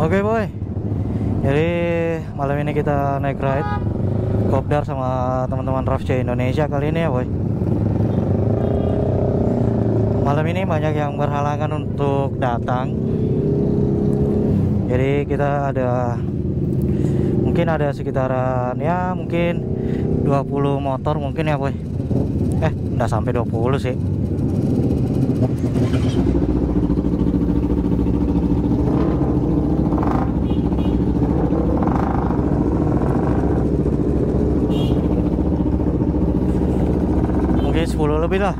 Oke boy, jadi malam ini kita naik ride kopdar sama teman-teman RAFC Indonesia kali ini ya boy. Malam ini banyak yang berhalangan untuk datang, jadi kita mungkin ada sekitaran ya mungkin 20 motor mungkin ya boy. Nggak sampai 20 sih. Mungkin 10 lebih lah.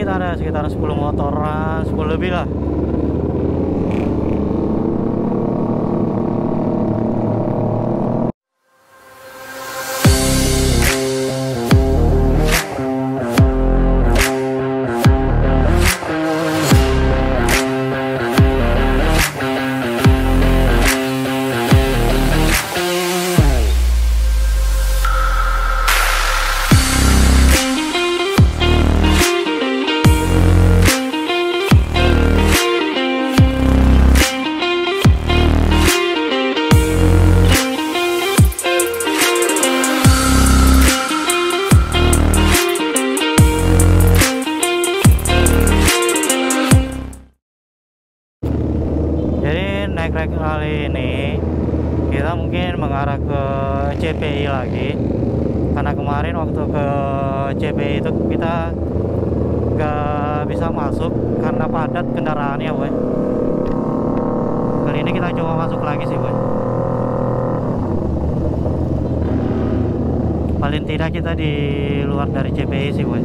Ada sekitar 10 motoran, 10 lebih lah. Naik kali ini kita mungkin mengarah ke CPI lagi, karena kemarin waktu ke CPI itu kita gak bisa masuk karena padat kendaraannya boy. Kali ini kita coba masuk lagi sih boy. Paling tidak kita di luar dari CPI sih boy.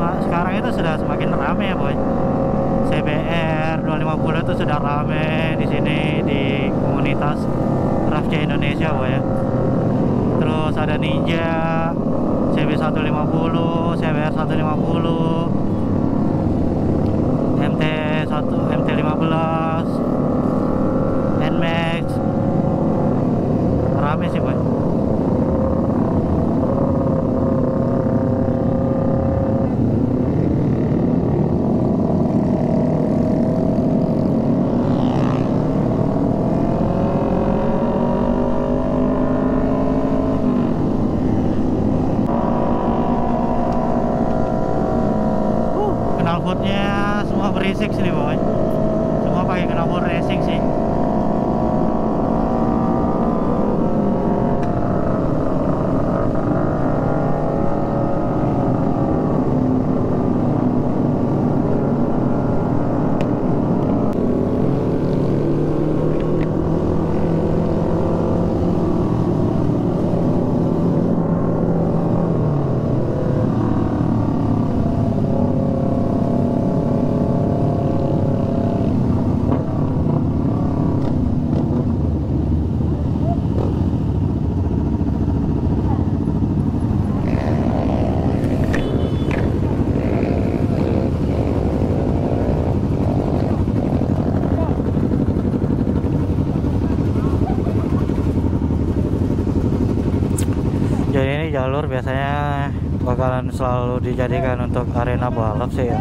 Sekarang itu sudah semakin ramai ya boy. CBR 250 itu sudah ramai di sini di komunitas RAFC Indonesia boy ya. Terus ada Ninja, CB150, CBR 150, MT1, MT15, NMAX, ramai sih boy. Knalpotnya semua berisik sini boy, semua pakai knalpot racing sih. Jadi ini jalur biasanya bakalan selalu dijadikan untuk arena balap sih ya.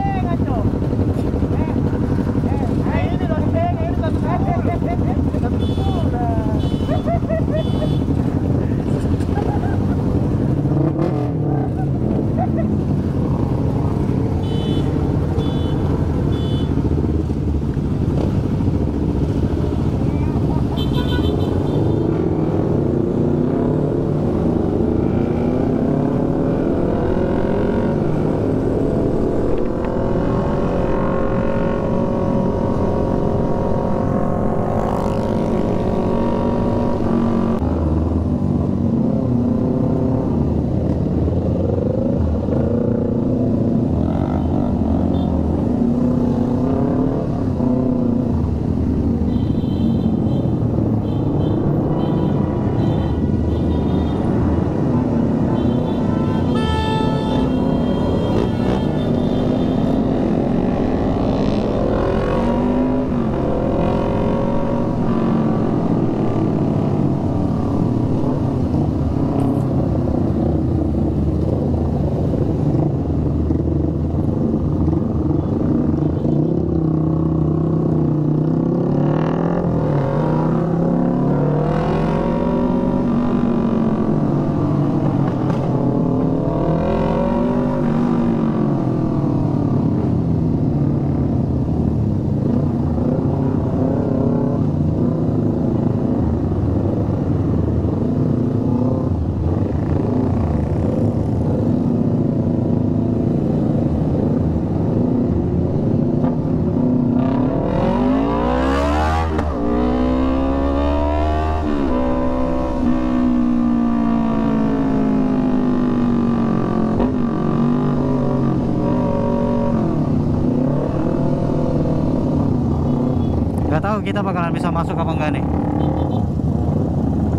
kita bakalan bisa masuk apa enggak nih?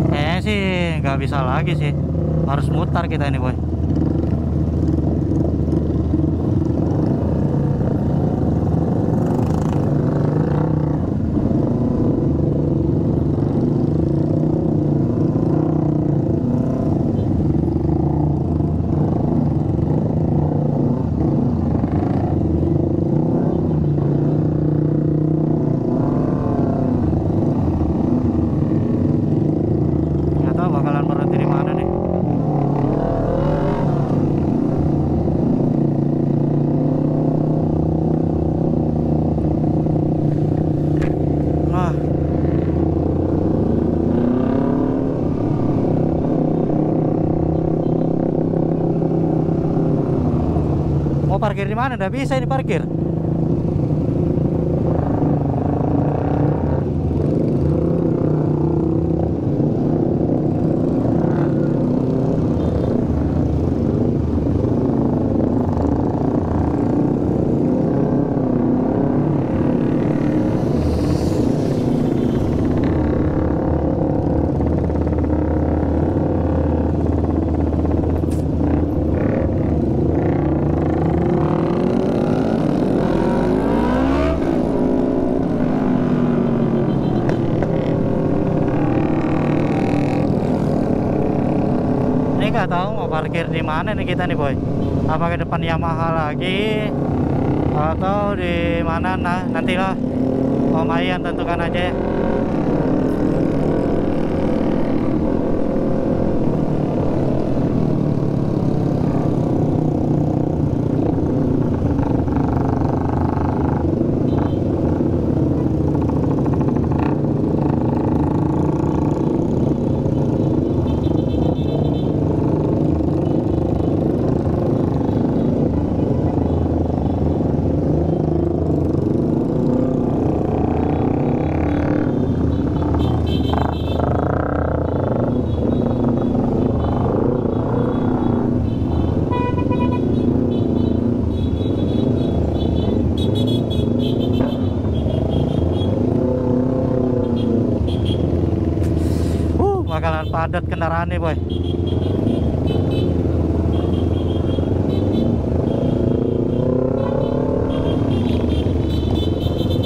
Kayaknya sih nggak bisa lagi sih, harus mutar kita ini boy. Nggak tahu bakalan berhenti di mana nih. Nah, mau parkir di mana? Nggak bisa ini parkir. Ini nggak tahu mau parkir di mana nih kita nih boy. Apa ke depan Yamaha lagi atau di mana? Nah, nantilah Om Ayan tentukan aja ya. Bakalan padat kendaraan nih boy.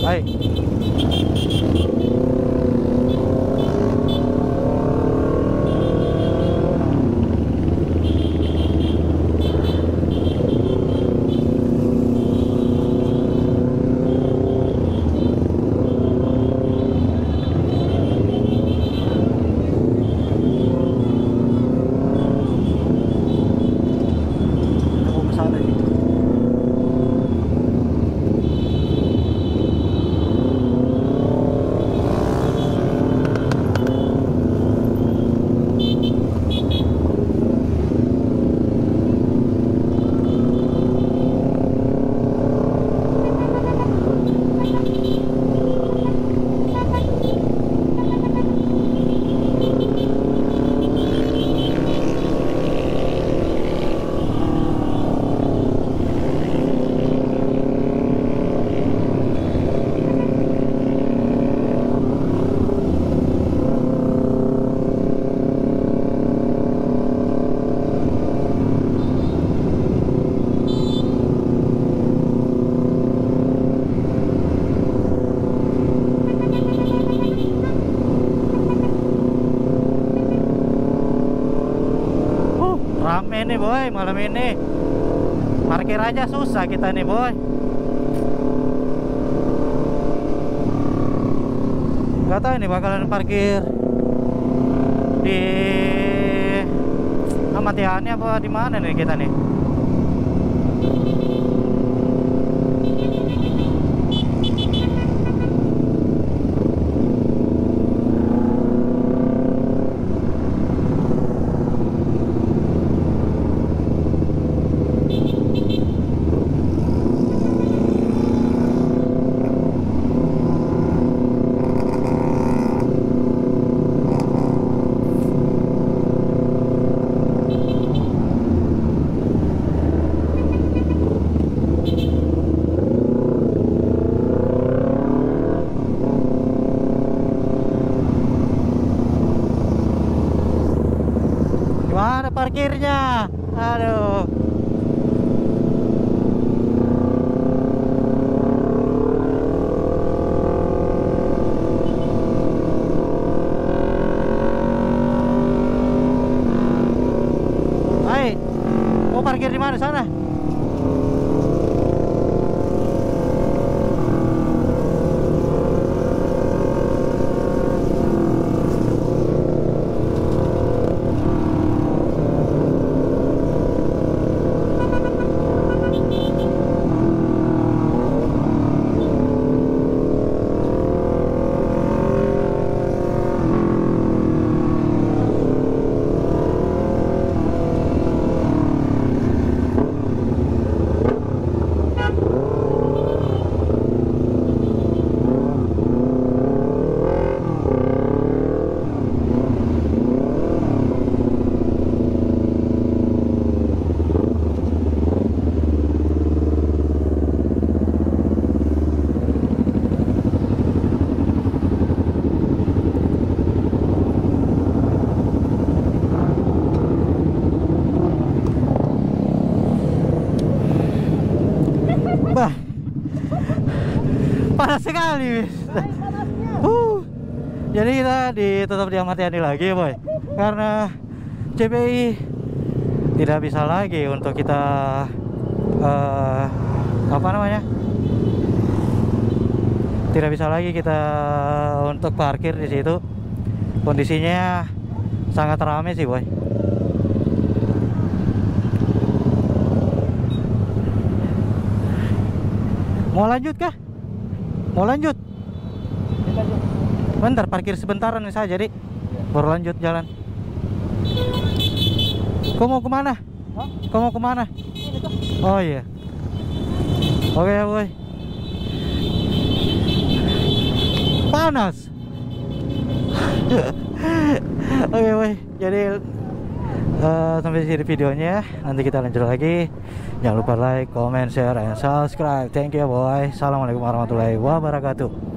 Hai. Rame nih boy malam ini. Parkir aja susah kita nih boy. Gak tahu ini bakalan parkir di Amatiani apa di mana nih kita nih. parkirnya. Aduh. Hai, mau parkir di mana sana? Bah, panas sekali, Miss. Jadi kita ditutup di Ahmad Yani lagi, boy, karena CPI tidak bisa lagi untuk kita apa namanya? Tidak bisa lagi kita untuk parkir di situ. Kondisinya sangat ramai sih, boy. Mau lanjut kah? Mau lanjut? Bentar, parkir sebentaran saja, jadi baru lanjut jalan. Kau mau kemana? Kau mau kemana? Oh iya. Oke, boy. Panas. Oke, boy. Jadi sampai di sini videonya. Nanti kita lanjut lagi. Jangan lupa like, comment, share, and subscribe. Thank you, boy. Assalamualaikum warahmatullahi wabarakatuh.